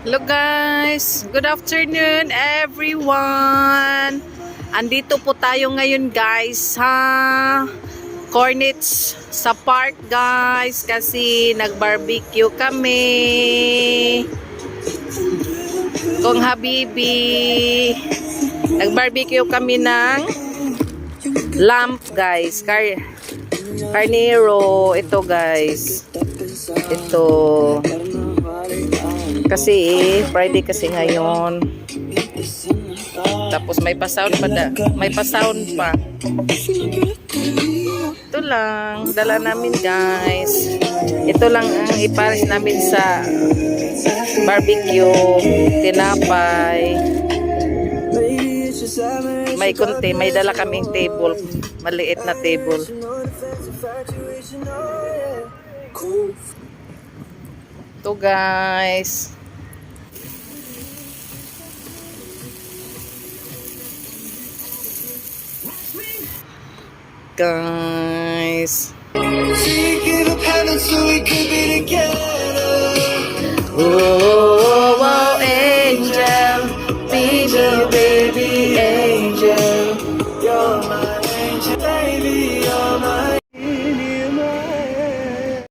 Hello guys, good afternoon everyone. Andito po tayo ngayon guys sa Cornets sa park guys kasi nag-barbecue kami. Kung Habibi, nag-barbecue kami ng lamb guys. Carnero ito guys. Ito kasi Friday kasi ngayon. Tapos may pa-sound pa ito lang dala namin guys. Ito lang ang ipares namin sa barbecue. Tinapay, may konti, may dala kaming table, maliit na table. Ito guys. Guys.